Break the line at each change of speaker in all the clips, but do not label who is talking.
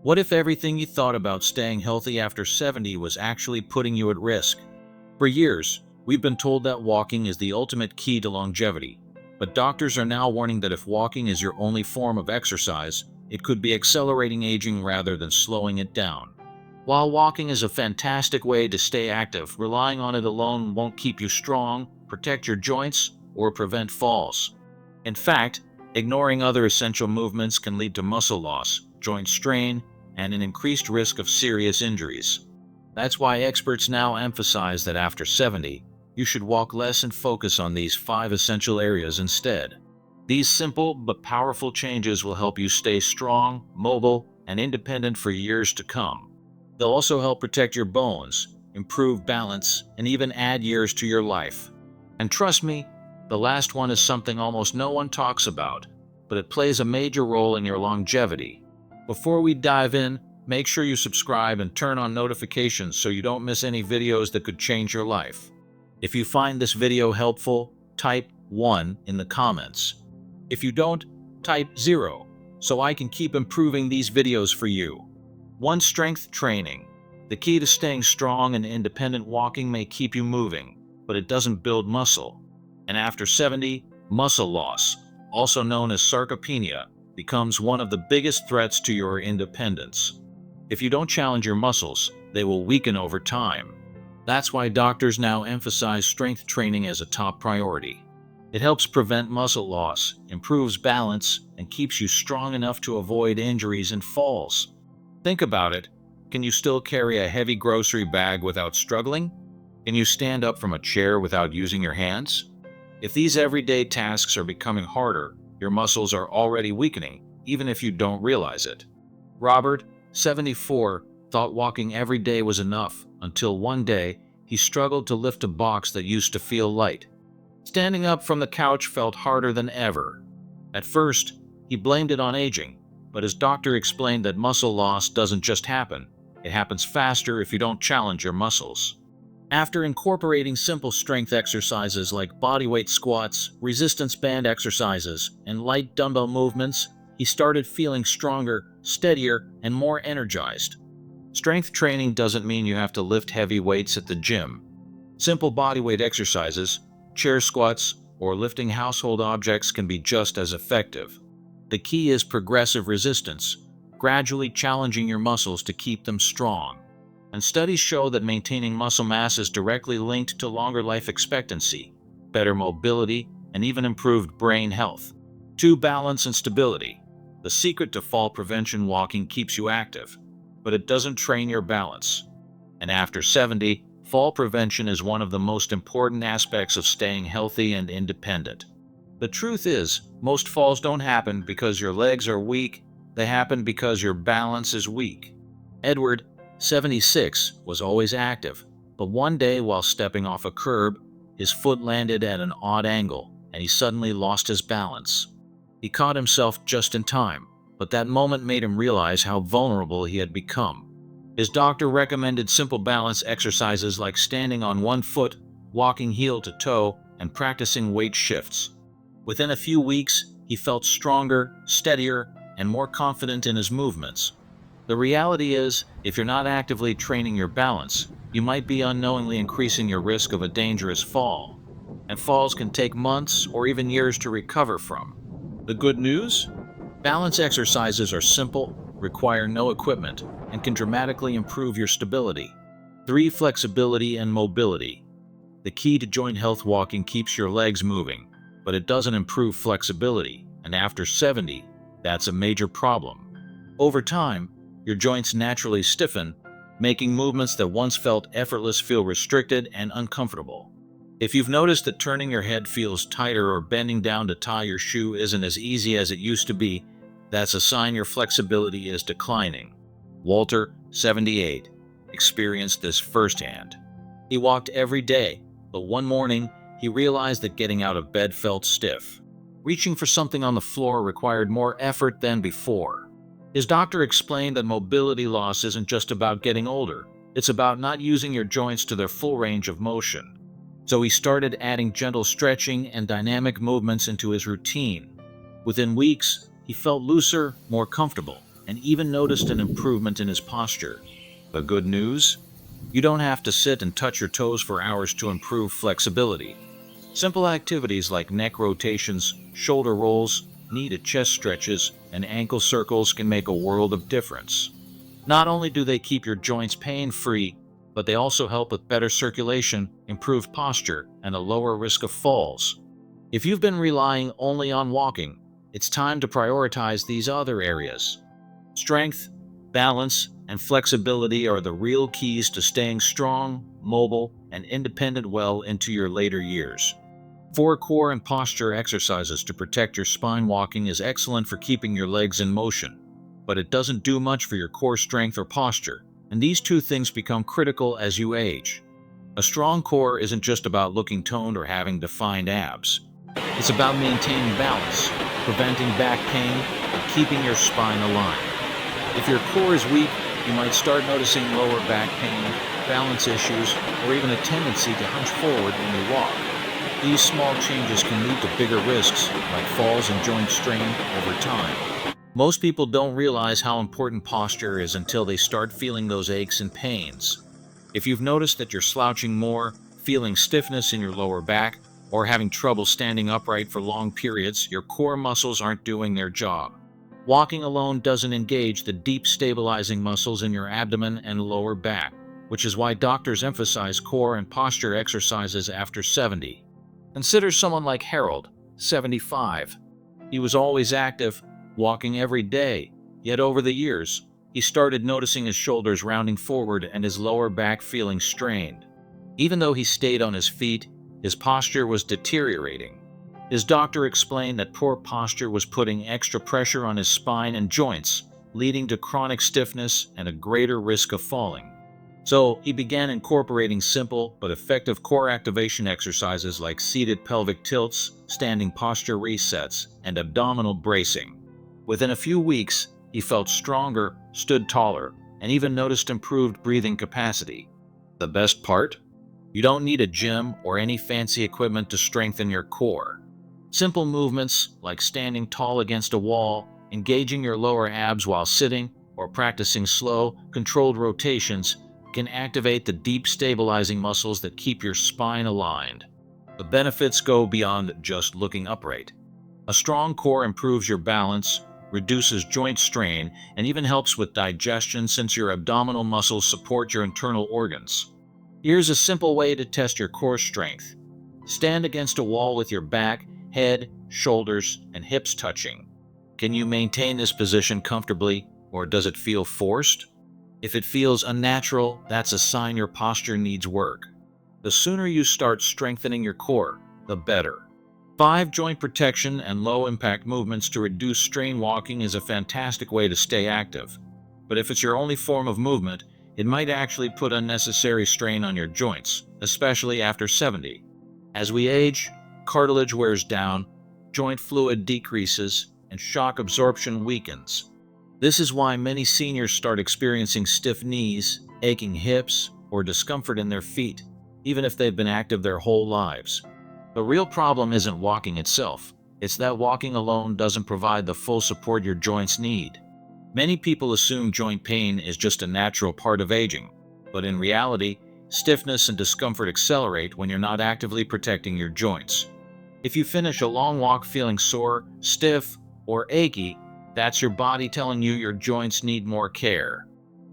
What if everything you thought about staying healthy after 70 was actually putting you at risk? For years, we've been told that walking is the ultimate key to longevity, but doctors are now warning that if walking is your only form of exercise, it could be accelerating aging rather than slowing it down. While walking is a fantastic way to stay active, relying on it alone won't keep you strong, protect your joints, or prevent falls. In fact, ignoring other essential movements can lead to muscle loss, joint strain, and an increased risk of serious injuries. That's why experts now emphasize that after 70, you should walk less and focus on these 5 essential areas instead. These simple but powerful changes will help you stay strong, mobile, and independent for years to come. They'll also help protect your bones, improve balance, and even add years to your life. And trust me, the last one is something almost no one talks about, but it plays a major role in your longevity. Before we dive in, make sure you subscribe and turn on notifications so you don't miss any videos that could change your life. If you find this video helpful, type 1 in the comments. If you don't, type 0, so I can keep improving these videos for you. 1. Strength training. The key to staying strong and independent: walking may keep you moving, but it doesn't build muscle. And after 70, muscle loss, also known as sarcopenia, becomes one of the biggest threats to your independence. If you don't challenge your muscles, they will weaken over time. That's why doctors now emphasize strength training as a top priority. It helps prevent muscle loss, improves balance, and keeps you strong enough to avoid injuries and falls. Think about it. Can you still carry a heavy grocery bag without struggling? Can you stand up from a chair without using your hands? If these everyday tasks are becoming harder, your muscles are already weakening, even if you don't realize it. Robert, 74, thought walking every day was enough, until one day, he struggled to lift a box that used to feel light. Standing up from the couch felt harder than ever. At first, he blamed it on aging, but his doctor explained that muscle loss doesn't just happen. It happens faster if you don't challenge your muscles. After incorporating simple strength exercises like bodyweight squats, resistance band exercises, and light dumbbell movements, he started feeling stronger, steadier, and more energized. Strength training doesn't mean you have to lift heavy weights at the gym. Simple bodyweight exercises, chair squats, or lifting household objects can be just as effective. The key is progressive resistance, gradually challenging your muscles to keep them strong. And studies show that maintaining muscle mass is directly linked to longer life expectancy, better mobility, and even improved brain health. 2. Balance and stability. The secret to fall prevention: walking keeps you active, but it doesn't train your balance. And after 70, fall prevention is one of the most important aspects of staying healthy and independent. The truth is, most falls don't happen because your legs are weak, they happen because your balance is weak. Edward, 76, was always active, but one day while stepping off a curb, his foot landed at an odd angle, and he suddenly lost his balance. He caught himself just in time, but that moment made him realize how vulnerable he had become. His doctor recommended simple balance exercises like standing on one foot, walking heel to toe, and practicing weight shifts. Within a few weeks, he felt stronger, steadier, and more confident in his movements. The reality is, if you're not actively training your balance, you might be unknowingly increasing your risk of a dangerous fall. And falls can take months or even years to recover from. The good news? Balance exercises are simple, require no equipment, and can dramatically improve your stability. 3. Flexibility and mobility. The key to joint health: walking keeps your legs moving, but it doesn't improve flexibility, and after 70, that's a major problem. Over time, your joints naturally stiffen, making movements that once felt effortless feel restricted and uncomfortable. If you've noticed that turning your head feels tighter or bending down to tie your shoe isn't as easy as it used to be, that's a sign your flexibility is declining. Walter, 78, experienced this firsthand. He walked every day, but one morning, he realized that getting out of bed felt stiff. Reaching for something on the floor required more effort than before. His doctor explained that mobility loss isn't just about getting older, it's about not using your joints to their full range of motion. So he started adding gentle stretching and dynamic movements into his routine. Within weeks, he felt looser, more comfortable, and even noticed an improvement in his posture. The good news? You don't have to sit and touch your toes for hours to improve flexibility. Simple activities like neck rotations, shoulder rolls, knee to chest stretches, and ankle circles can make a world of difference. Not only do they keep your joints pain-free, but they also help with better circulation, improved posture, and a lower risk of falls. If you've been relying only on walking, it's time to prioritize these other areas. Strength, balance, and flexibility are the real keys to staying strong, mobile, and independent well into your later years. 4 core and posture exercises to protect your spine. Walking is excellent for keeping your legs in motion, but it doesn't do much for your core strength or posture, and these two things become critical as you age. A strong core isn't just about looking toned or having defined abs. It's about maintaining balance, preventing back pain, and keeping your spine aligned. If your core is weak, you might start noticing lower back pain, balance issues, or even a tendency to hunch forward when you walk. These small changes can lead to bigger risks, like falls and joint strain, over time. Most people don't realize how important posture is until they start feeling those aches and pains. If you've noticed that you're slouching more, feeling stiffness in your lower back, or having trouble standing upright for long periods, your core muscles aren't doing their job. Walking alone doesn't engage the deep stabilizing muscles in your abdomen and lower back, which is why doctors emphasize core and posture exercises after 70. Consider someone like Harold, 75. He was always active, walking every day, yet over the years, he started noticing his shoulders rounding forward and his lower back feeling strained. Even though he stayed on his feet, his posture was deteriorating. His doctor explained that poor posture was putting extra pressure on his spine and joints, leading to chronic stiffness and a greater risk of falling. So he began incorporating simple but effective core activation exercises like seated pelvic tilts, standing posture resets, and abdominal bracing. Within a few weeks, he felt stronger, stood taller, and even noticed improved breathing capacity. The best part? You don't need a gym or any fancy equipment to strengthen your core. Simple movements like standing tall against a wall, engaging your lower abs while sitting, or practicing slow, controlled rotations can activate the deep stabilizing muscles that keep your spine aligned. The benefits go beyond just looking upright. A strong core improves your balance, reduces joint strain, and even helps with digestion since your abdominal muscles support your internal organs. Here's a simple way to test your core strength. Stand against a wall with your back, head, shoulders, and hips touching. Can you maintain this position comfortably, or does it feel forced? If it feels unnatural, that's a sign your posture needs work. The sooner you start strengthening your core, the better. 5 joint protection and low-impact movements to reduce strain. Walking is a fantastic way to stay active. But if it's your only form of movement, it might actually put unnecessary strain on your joints, especially after 70. As we age, cartilage wears down, joint fluid decreases, and shock absorption weakens. This is why many seniors start experiencing stiff knees, aching hips, or discomfort in their feet, even if they've been active their whole lives. The real problem isn't walking itself, it's that walking alone doesn't provide the full support your joints need. Many people assume joint pain is just a natural part of aging, but in reality, stiffness and discomfort accelerate when you're not actively protecting your joints. If you finish a long walk feeling sore, stiff, or achy, that's your body telling you your joints need more care.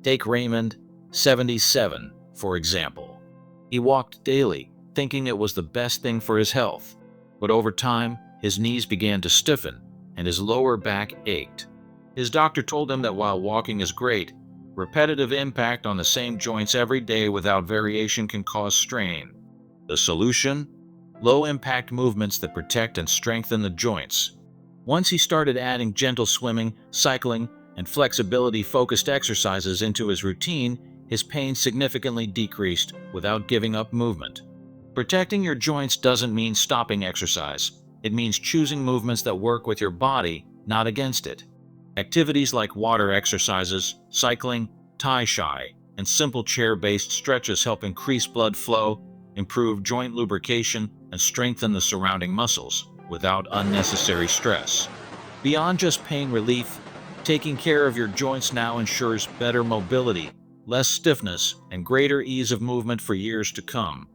Take Raymond, 77, for example. He walked daily, thinking it was the best thing for his health. But over time, his knees began to stiffen, and his lower back ached. His doctor told him that while walking is great, repetitive impact on the same joints every day without variation can cause strain. The solution? Low-impact movements that protect and strengthen the joints. Once he started adding gentle swimming, cycling, and flexibility-focused exercises into his routine, his pain significantly decreased without giving up movement. Protecting your joints doesn't mean stopping exercise. It means choosing movements that work with your body, not against it. Activities like water exercises, cycling, tai chi, and simple chair-based stretches help increase blood flow, improve joint lubrication, and strengthen the surrounding muscles without unnecessary stress. Beyond just pain relief, Taking care of your joints now ensures better mobility, less stiffness, and greater ease of movement for years to come.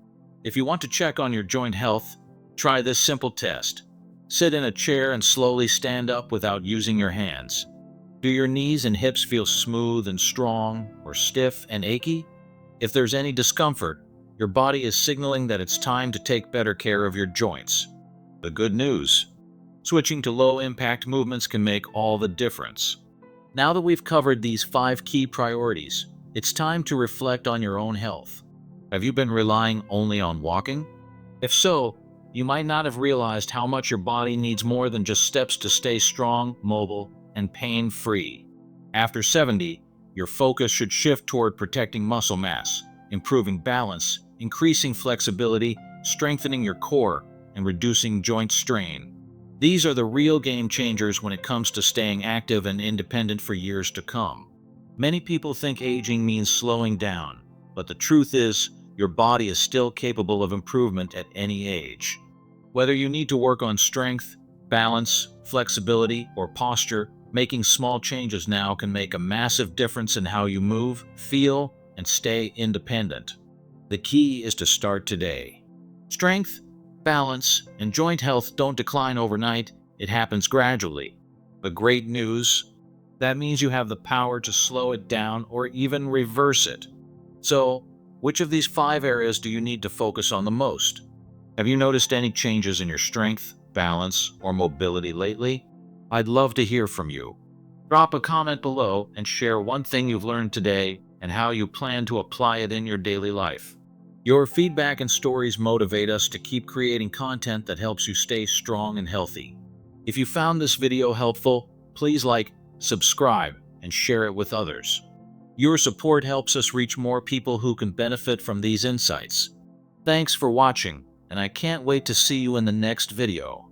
If you want to check on your joint health, try this simple test. Sit in a chair and slowly stand up without using your hands. Do your knees and hips feel smooth and strong, or stiff and achy? If there's any discomfort, your body is signaling that it's time to take better care of your joints. The good news: switching to low-impact movements can make all the difference. Now that we've covered these 5 key priorities, it's time to reflect on your own health. Have you been relying only on walking? If so, you might not have realized how much your body needs more than just steps to stay strong, mobile, and pain-free. After 70, your focus should shift toward protecting muscle mass, improving balance, increasing flexibility, strengthening your core, and reducing joint strain. These are the real game changers when it comes to staying active and independent for years to come. Many people think aging means slowing down, but the truth is, your body is still capable of improvement at any age. Whether you need to work on strength, balance, flexibility, or posture, making small changes now can make a massive difference in how you move, feel, and stay independent. The key is to start today. Strength, balance, and joint health don't decline overnight, it happens gradually. The great news: that means you have the power to slow it down or even reverse it. So, which of these 5 areas do you need to focus on the most? Have you noticed any changes in your strength, balance, or mobility lately? I'd love to hear from you. Drop a comment below and share one thing you've learned today and how you plan to apply it in your daily life. Your feedback and stories motivate us to keep creating content that helps you stay strong and healthy. If you found this video helpful, please like, subscribe, and share it with others. Your support helps us reach more people who can benefit from these insights. Thanks for watching, and I can't wait to see you in the next video.